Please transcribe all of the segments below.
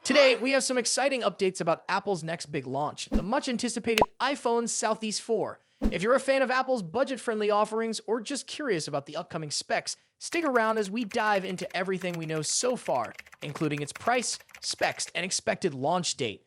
Today, we have some exciting updates about Apple's next big launch, the much anticipated iPhone Southeast 4. If you're a fan of Apple's budget friendly offerings or just curious about the upcoming specs, stick around as we dive into everything we know so far, including its price, specs, and expected launch date.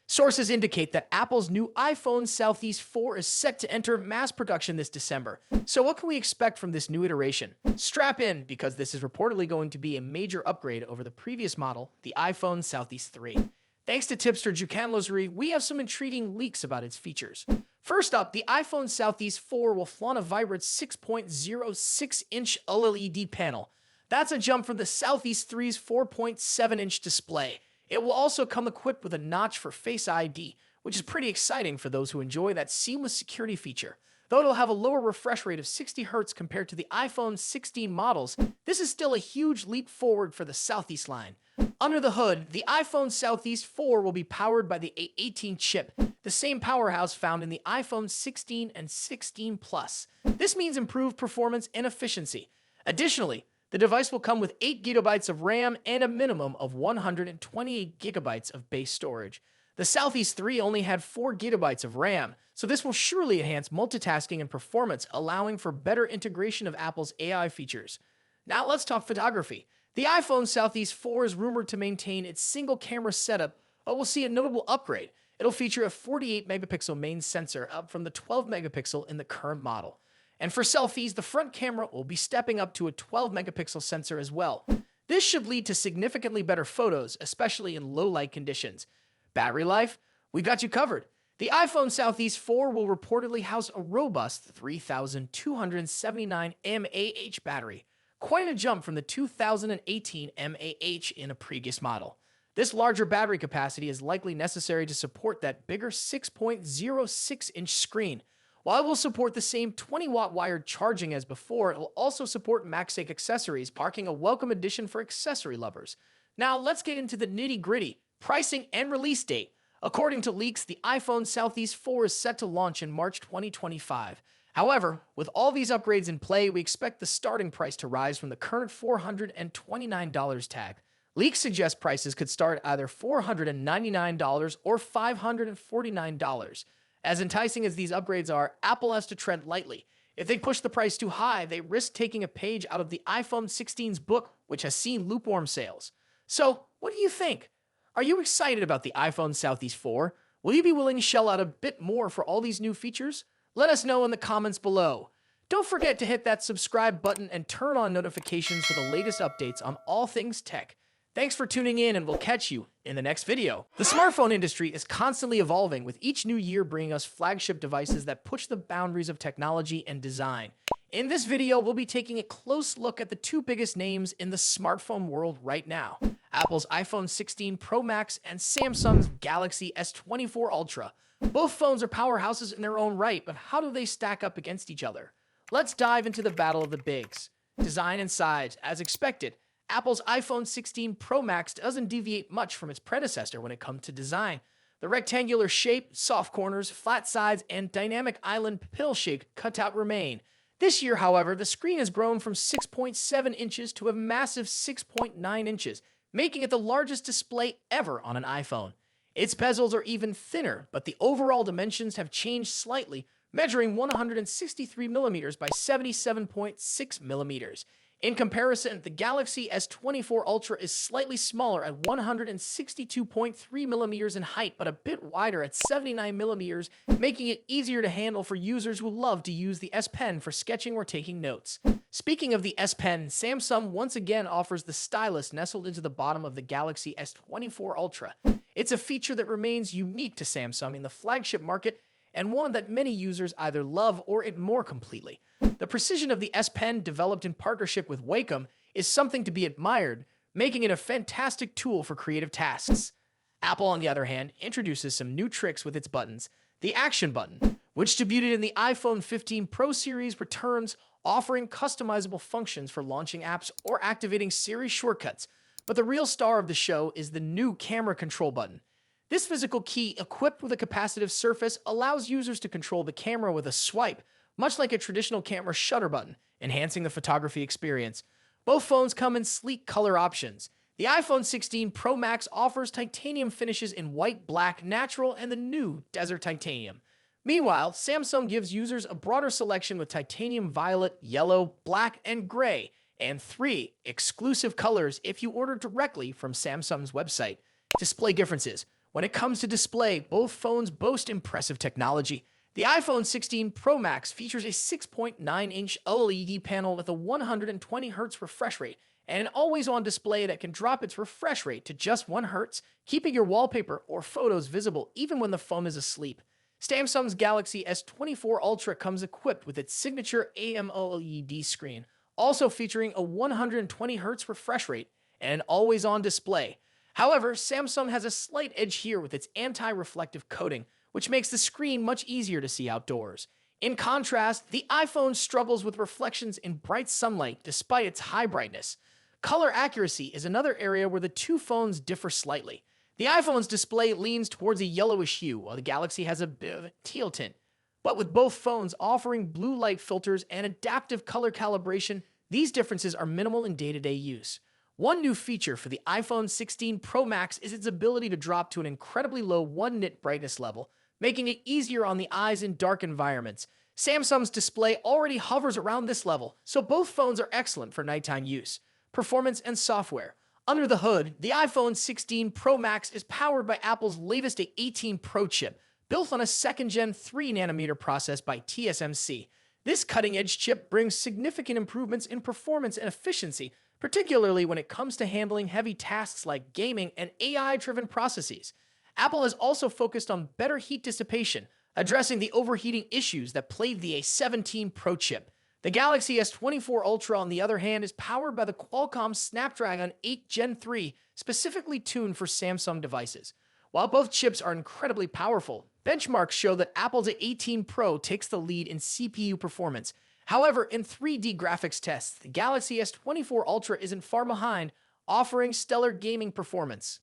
Sources indicate that Apple's new iPhone Southeast 4 is set to enter mass production this December. So what can we expect from this new iteration? Strap in, because this is reportedly going to be a major upgrade over the previous model, the iPhone Southeast 3. Thanks to tipster Jukanlosary, we have some intriguing leaks about its features. First up, the iPhone Southeast 4 will flaunt a vibrant 6.06-inch OLED panel. That's a jump from the Southeast 3's 4.7-inch display. It will also come equipped with a notch for Face ID, which is pretty exciting for those who enjoy that seamless security feature. Though it'll have a lower refresh rate of 60 Hz compared to the iPhone 16 models, this is still a huge leap forward for the Southeast line. Under the hood, the iPhone Southeast 4 will be powered by the A18 chip, the same powerhouse found in the iPhone 16 and 16 Plus. This means improved performance and efficiency. Additionally, the device will come with 8 GB of RAM and a minimum of 128 GB of base storage. The Southeast 3 only had 4 GB of RAM, so this will surely enhance multitasking and performance, allowing for better integration of Apple's AI features. Now let's talk photography. The iPhone Southeast 4 is rumored to maintain its single camera setup, but will see a notable upgrade. It'll feature a 48 megapixel main sensor, up from the 12 megapixel in the current model. And for selfies, the front camera will be stepping up to a 12 megapixel sensor as well. This should lead to significantly better photos, especially in low light conditions. Battery life? We got you covered. The iPhone Southeast 4 will reportedly house a robust 3,279 mAh battery, quite a jump from the 2018 mAh in a previous model. This larger battery capacity is likely necessary to support that bigger 6.06-inch screen. While it will support the same 20-watt wired charging as before, it will also support MagSafe accessories, marking a welcome addition for accessory lovers. Now let's get into the nitty-gritty, pricing and release date. According to leaks, the iPhone Southeast 4 is set to launch in March 2025. However, with all these upgrades in play, we expect the starting price to rise from the current $429 tag. Leaks suggest prices could start either $499 or $549. As enticing as these upgrades are, Apple has to tread lightly. If they push the price too high, they risk taking a page out of the iPhone 16's book, which has seen lukewarm sales. So, what do you think? Are you excited about the iPhone Southeast 4? Will you be willing to shell out a bit more for all these new features? Let us know in the comments below. Don't forget to hit that subscribe button and turn on notifications for the latest updates on all things tech. Thanks for tuning in, and we'll catch you in the next video. The smartphone industry is constantly evolving, with each new year bringing us flagship devices that push the boundaries of technology and design. In this video, we'll be taking a close look at the two biggest names in the smartphone world right now: Apple's iPhone 16 Pro Max and Samsung's Galaxy S24 Ultra. Both phones are powerhouses in their own right, but how do they stack up against each other? Let's dive into the battle of the bigs. Design and size. As expected, Apple's iPhone 16 Pro Max doesn't deviate much from its predecessor when it comes to design. The rectangular shape, soft corners, flat sides, and dynamic island pill-shaped cutout remain. This year, however, the screen has grown from 6.7 inches to a massive 6.9 inches, making it the largest display ever on an iPhone. Its bezels are even thinner, but the overall dimensions have changed slightly, measuring 163 millimeters by 77.6 millimeters. In comparison, the Galaxy S24 Ultra is slightly smaller at 162.3 millimeters in height, but a bit wider at 79 millimeters, making it easier to handle for users who love to use the S Pen for sketching or taking notes. Speaking of the S Pen, Samsung once again offers the stylus nestled into the bottom of the Galaxy S24 Ultra. It's a feature that remains unique to Samsung in the flagship market, and one that many users either love or ignore completely. The precision of the S Pen, developed in partnership with Wacom, is something to be admired, making it a fantastic tool for creative tasks. Apple, on the other hand, introduces some new tricks with its buttons. The Action button, which debuted in the iPhone 15 Pro series, returns, offering customizable functions for launching apps or activating Siri shortcuts. But the real star of the show is the new Camera Control button. This physical key, equipped with a capacitive surface, allows users to control the camera with a swipe, much like a traditional camera shutter button, enhancing the photography experience. Both phones come in sleek color options. The iPhone 16 Pro Max offers titanium finishes in white, black, natural, and the new Desert Titanium. Meanwhile, Samsung gives users a broader selection with titanium violet, yellow, black, and gray, and 3 exclusive colors if you order directly from Samsung's website. Display differences. When it comes to display, both phones boast impressive technology. The iPhone 16 Pro Max features a 6.9-inch OLED panel with a 120Hz refresh rate and an always-on display that can drop its refresh rate to just 1 Hz, keeping your wallpaper or photos visible even when the phone is asleep. Samsung's Galaxy S24 Ultra comes equipped with its signature AMOLED screen, also featuring a 120Hz refresh rate and an always-on display. However, Samsung has a slight edge here with its anti-reflective coating, which makes the screen much easier to see outdoors. In contrast, the iPhone struggles with reflections in bright sunlight despite its high brightness. Color accuracy is another area where the two phones differ slightly. The iPhone's display leans towards a yellowish hue, while the Galaxy has a bit of a teal tint. But with both phones offering blue light filters and adaptive color calibration, these differences are minimal in day-to-day use. One new feature for the iPhone 16 Pro Max is its ability to drop to an incredibly low 1 nit brightness level, making it easier on the eyes in dark environments. Samsung's display already hovers around this level, so both phones are excellent for nighttime use. Performance and software. Under the hood, the iPhone 16 Pro Max is powered by Apple's latest A18 Pro chip, built on a second-gen 3nm process by TSMC. This cutting-edge chip brings significant improvements in performance and efficiency, particularly when it comes to handling heavy tasks like gaming and AI-driven processes. Apple has also focused on better heat dissipation, addressing the overheating issues that plagued the A17 Pro chip. The Galaxy S24 Ultra, on the other hand, is powered by the Qualcomm Snapdragon 8 Gen 3, specifically tuned for Samsung devices. While both chips are incredibly powerful, benchmarks show that Apple's A18 Pro takes the lead in CPU performance. However, in 3D graphics tests, the Galaxy S24 Ultra isn't far behind, offering stellar gaming performance.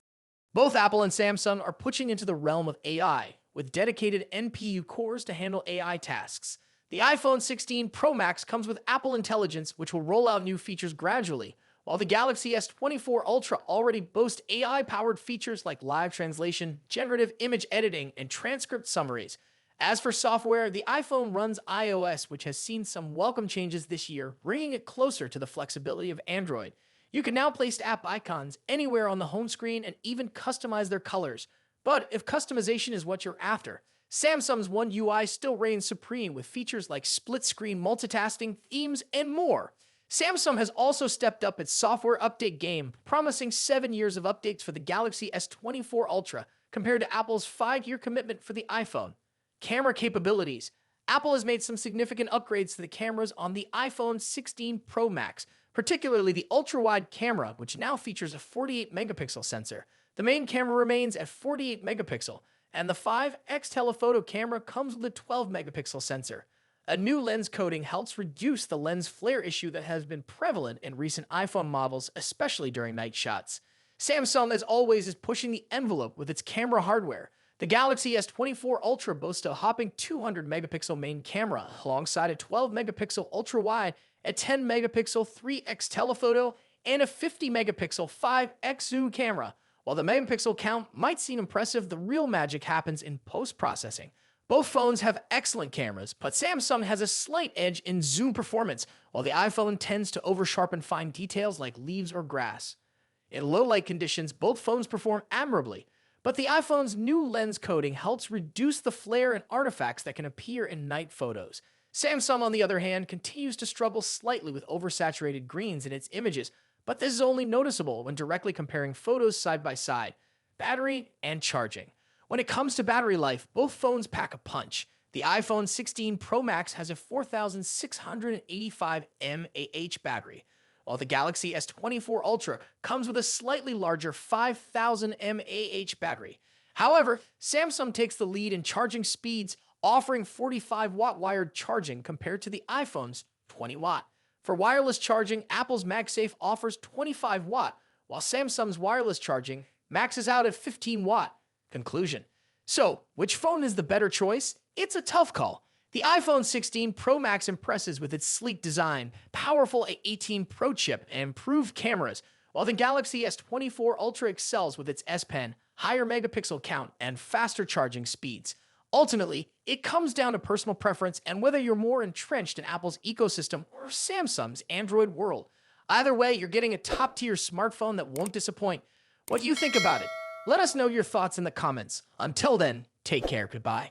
Both Apple and Samsung are pushing into the realm of AI, with dedicated NPU cores to handle AI tasks. The iPhone 16 Pro Max comes with Apple Intelligence, which will roll out new features gradually, while the Galaxy S24 Ultra already boasts AI-powered features like live translation, generative image editing, and transcript summaries. As for software, the iPhone runs iOS, which has seen some welcome changes this year, bringing it closer to the flexibility of Android. You can now place app icons anywhere on the home screen and even customize their colors. But if customization is what you're after, Samsung's One UI still reigns supreme with features like split-screen multitasking, themes, and more. Samsung has also stepped up its software update game, promising 7 years of updates for the Galaxy S24 Ultra compared to Apple's 5-year commitment for the iPhone. Camera capabilities. Apple has made some significant upgrades to the cameras on the iPhone 16 Pro Max, particularly the ultra-wide camera, which now features a 48-megapixel sensor. The main camera remains at 48 megapixel, and the 5x telephoto camera comes with a 12-megapixel sensor. A new lens coating helps reduce the lens flare issue that has been prevalent in recent iPhone models, especially during night shots. Samsung, as always, is pushing the envelope with its camera hardware. The Galaxy S24 Ultra boasts a hopping 200-megapixel main camera, alongside a 12-megapixel ultra-wide, a 10-megapixel 3x telephoto, and a 50-megapixel 5x zoom camera. While the megapixel count might seem impressive, the real magic happens in post-processing. Both phones have excellent cameras, but Samsung has a slight edge in zoom performance, while the iPhone tends to over-sharpen fine details like leaves or grass. In low-light conditions, both phones perform admirably, but the iPhone's new lens coating helps reduce the flare and artifacts that can appear in night photos. Samsung, on the other hand, continues to struggle slightly with oversaturated greens in its images, but this is only noticeable when directly comparing photos side by side. Battery and charging. When it comes to battery life, both phones pack a punch. The iPhone 16 Pro Max has a 4,685 mAh battery, while the Galaxy S24 Ultra comes with a slightly larger 5,000 mAh battery. However, Samsung takes the lead in charging speeds, offering 45-watt wired charging compared to the iPhone's 20-watt. For wireless charging, Apple's MagSafe offers 25-watt, while Samsung's wireless charging maxes out at 15-watt. Conclusion. So, which phone is the better choice? It's a tough call. The iPhone 16 Pro Max impresses with its sleek design, powerful A18 Pro chip, and improved cameras, while the Galaxy S24 Ultra excels with its S Pen, higher megapixel count, and faster charging speeds. Ultimately, it comes down to personal preference and whether you're more entrenched in Apple's ecosystem or Samsung's Android world. Either way, you're getting a top-tier smartphone that won't disappoint. What do you think about it? Let us know your thoughts in the comments. Until then, take care. Goodbye.